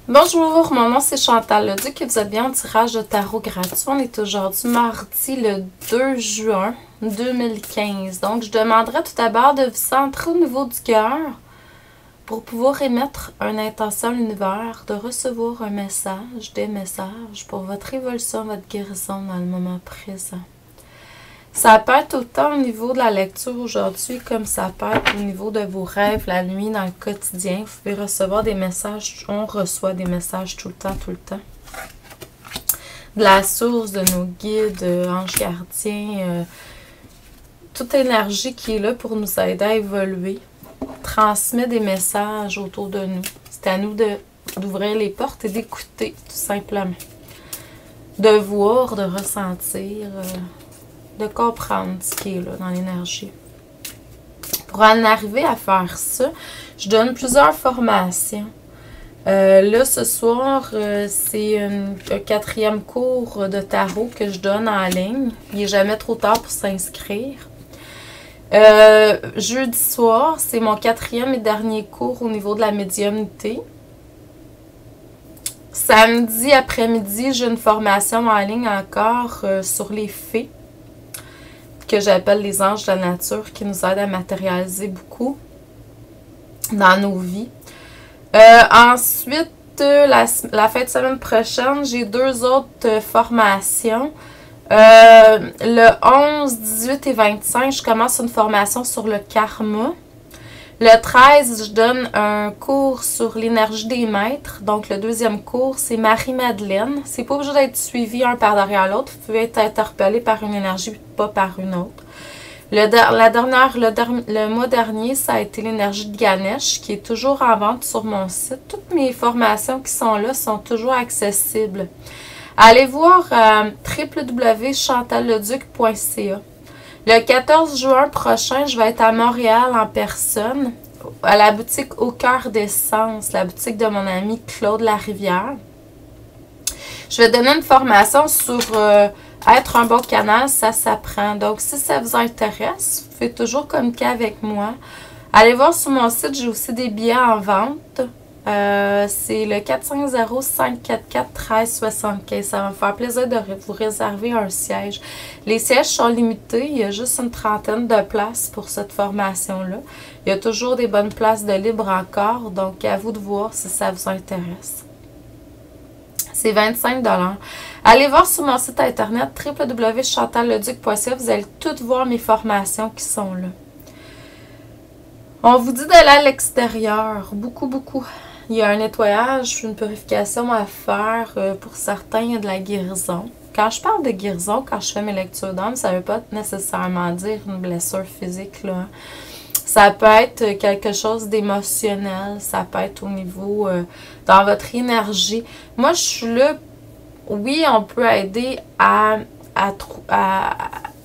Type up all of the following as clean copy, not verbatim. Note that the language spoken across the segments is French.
Bonjour, mon nom c'est Chantal Leduc et vous êtes bien en tirage de tarot gratuit. On est aujourd'hui mardi le 2 juin 2015. Donc, je demanderai tout d'abord de vous centrer au niveau du cœur pour pouvoir émettre une intention à l'univers, de recevoir un message, des messages pour votre évolution, votre guérison dans le moment présent. Ça peut être autant au niveau de la lecture aujourd'hui comme ça peut être au niveau de vos rêves la nuit dans le quotidien. Vous pouvez recevoir des messages, on reçoit des messages tout le temps, de la source, de nos guides, anges gardiens, toute énergie qui est là pour nous aider à évoluer, transmet des messages autour de nous. C'est à nous d'ouvrir les portes et d'écouter tout simplement. De voir, de ressentir, de comprendre ce qui est là dans l'énergie. Pour en arriver à faire ça, je donne plusieurs formations. Là, ce soir, c'est un 4e cours de tarot que je donne en ligne. Il n'est jamais trop tard pour s'inscrire. Jeudi soir, c'est mon 4e et dernier cours au niveau de la médiumnité. Samedi après-midi, j'ai une formation en ligne encore sur les fées, que j'appelle les anges de la nature, qui nous aident à matérialiser beaucoup dans nos vies. Ensuite, la fin de semaine prochaine, j'ai 2 autres formations. Le 11, 18 et 25, je commence une formation sur le karma. Le 13, je donne un cours sur l'énergie des maîtres. Donc, le 2e cours, c'est Marie-Madeleine. C'est pas obligé d'être suivi un par derrière l'autre. Vous pouvez être interpellé par une énergie, pas par une autre. Le mois dernier, ça a été l'énergie de Ganesh, qui est toujours en vente sur mon site. Toutes mes formations qui sont là sont toujours accessibles. Allez voir www.chantalleduc.ca. Le 14 juin prochain, je vais être à Montréal en personne, à la boutique Au Cœur d'Essence, la boutique de mon ami Claude Larivière. Je vais donner une formation sur être un bon canal, ça s'apprend. Donc, si ça vous intéresse, vous pouvez toujours communiquer avec moi. Allez voir sur mon site, j'ai aussi des billets en vente. C'est le 450-544-1375. Ça va me faire plaisir de vous réserver un siège. Les sièges sont limités. Il y a juste une 30aine de places pour cette formation-là. Il y a toujours des bonnes places de libre encore. Donc, à vous de voir si ça vous intéresse. C'est 25 $. Allez voir sur mon site internet www.chantalleduc.ca. Vous allez toutes voir mes formations qui sont là. On vous dit d'aller à l'extérieur. Beaucoup. Il y a un nettoyage, une purification à faire. Pour certains, il y a de la guérison. Quand je parle de guérison, quand je fais mes lectures d'âme, ça ne veut pas nécessairement dire une blessure physique, là. Ça peut être quelque chose d'émotionnel. Ça peut être au niveau dans votre énergie. Moi, je suis là. Oui, on peut aider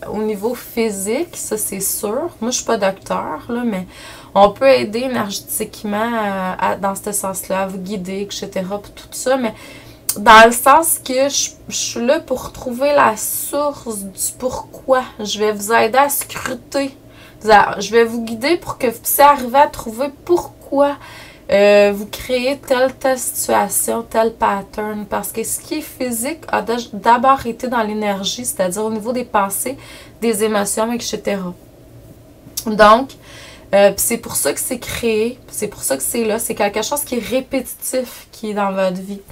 au niveau physique, ça c'est sûr. Moi, je ne suis pas docteur, là, mais on peut aider énergétiquement dans ce sens-là, à vous guider, etc. Pour tout ça, mais dans le sens que je suis là pour trouver la source du pourquoi. Je vais vous aider à scruter. Je vais vous guider pour que vous puissiez arriver à trouver pourquoi vous créez telle situation, tel pattern. Parce que ce qui est physique a d'abord été dans l'énergie, c'est-à-dire au niveau des pensées, des émotions, etc. Donc, c'est pour ça que c'est créé, c'est pour ça que c'est là. C'est quelque chose qui est répétitif, qui est dans votre vie.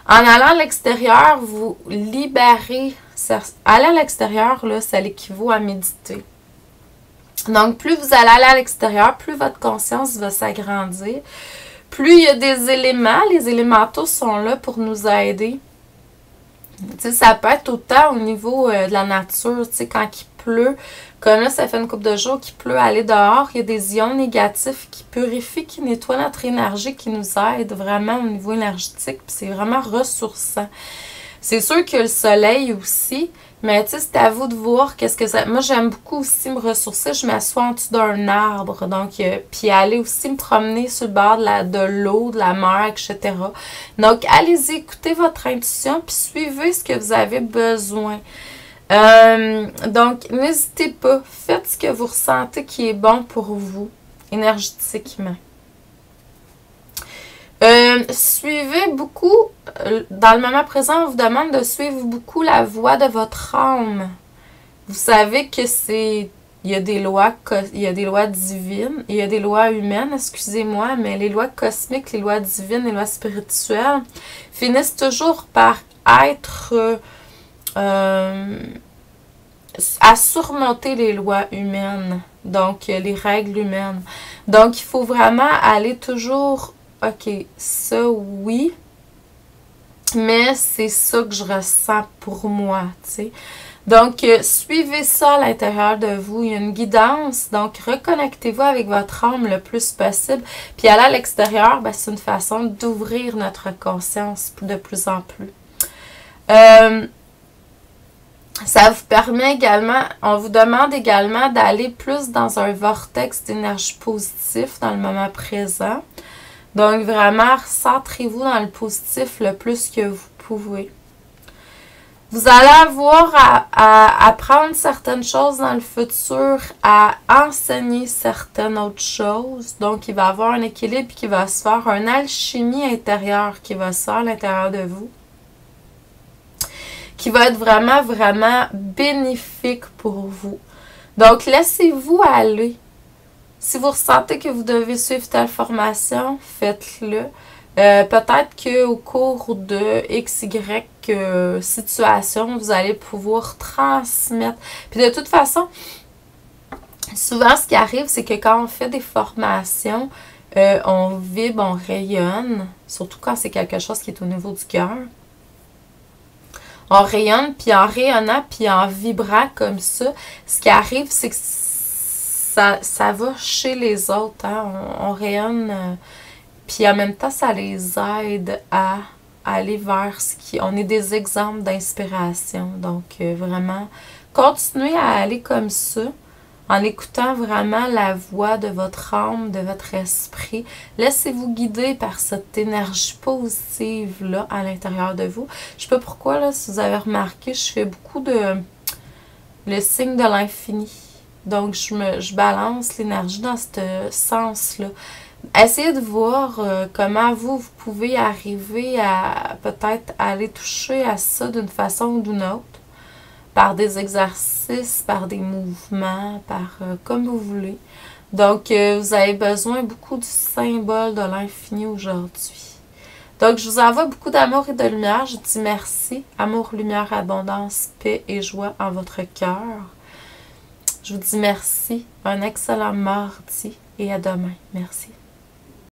En allant à l'extérieur, vous libérez. Aller à l'extérieur, là, ça l'équivaut à méditer. Donc, plus vous allez aller à l'extérieur, plus votre conscience va s'agrandir. Plus il y a des éléments, les élémentaux sont là pour nous aider. Tu sais, ça peut être autant au niveau de la nature, tu sais, quand il pleut, comme là, ça fait une couple de jours qu'il pleut, aller dehors, il y a des ions négatifs qui purifient, qui nettoient notre énergie, qui nous aident vraiment au niveau énergétique, puis c'est vraiment ressourçant. C'est sûr que le soleil aussi, mais tu sais, c'est à vous de voir qu'est-ce que ça... Moi, j'aime beaucoup aussi me ressourcer. Je m'assois en dessous d'un arbre, donc, puis aller aussi me promener sur le bord de l'eau, de la mer, etc. Donc, allez-y, écoutez votre intuition, puis suivez ce que vous avez besoin. Donc, n'hésitez pas. Faites ce que vous ressentez qui est bon pour vous, énergétiquement. Suivez beaucoup, dans le moment présent, on vous demande de suivre beaucoup la voie de votre âme. Vous savez que il y a des lois, divines, il y a des lois humaines, excusez-moi, mais les lois cosmiques, les lois divines, les lois spirituelles finissent toujours par être à surmonter les lois humaines, donc les règles humaines. Donc, il faut vraiment aller toujours, ok, ça oui, mais c'est ça que je ressens pour moi, tu sais. Donc, suivez ça à l'intérieur de vous. Il y a une guidance. Donc, reconnectez-vous avec votre âme le plus possible. Puis, aller à l'extérieur, ben, c'est une façon d'ouvrir notre conscience de plus en plus. Ça vous permet également, on vous demande également d'aller plus dans un vortex d'énergie positive dans le moment présent. Donc, vraiment, centrez-vous dans le positif le plus que vous pouvez. Vous allez avoir à apprendre certaines choses dans le futur, à enseigner certaines autres choses. Donc, il va y avoir un équilibre qui va se faire, une alchimie intérieure qui va se faire à l'intérieur de vous, qui va être vraiment, vraiment bénéfique pour vous. Donc, laissez-vous aller. Si vous ressentez que vous devez suivre telle formation, faites-le. Peut-être qu'au cours de XY situation, vous allez pouvoir transmettre. Puis de toute façon, souvent ce qui arrive, c'est que quand on fait des formations, on vibre, on rayonne, surtout quand c'est quelque chose qui est au niveau du cœur. On rayonne, puis en rayonnant, puis en vibrant comme ça, ce qui arrive, c'est que ça va chez les autres. Hein? On rayonne... Puis en même temps, ça les aide à aller vers ce qui... On est des exemples d'inspiration. Donc, vraiment, continuez à aller comme ça, en écoutant vraiment la voix de votre âme, de votre esprit. Laissez-vous guider par cette énergie positive-là à l'intérieur de vous. Je sais pas pourquoi, là, si vous avez remarqué, je fais beaucoup le signe de l'infini. Donc, je balance l'énergie dans ce sens-là. Essayez de voir comment vous pouvez arriver à peut-être aller toucher à ça d'une façon ou d'une autre. Par des exercices, par des mouvements, par comme vous voulez. Donc, vous avez besoin beaucoup du symbole de l'infini aujourd'hui. Donc, je vous envoie beaucoup d'amour et de lumière. Je dis merci. Amour, lumière, abondance, paix et joie en votre cœur. Je vous dis merci. Un excellent mardi et à demain. Merci.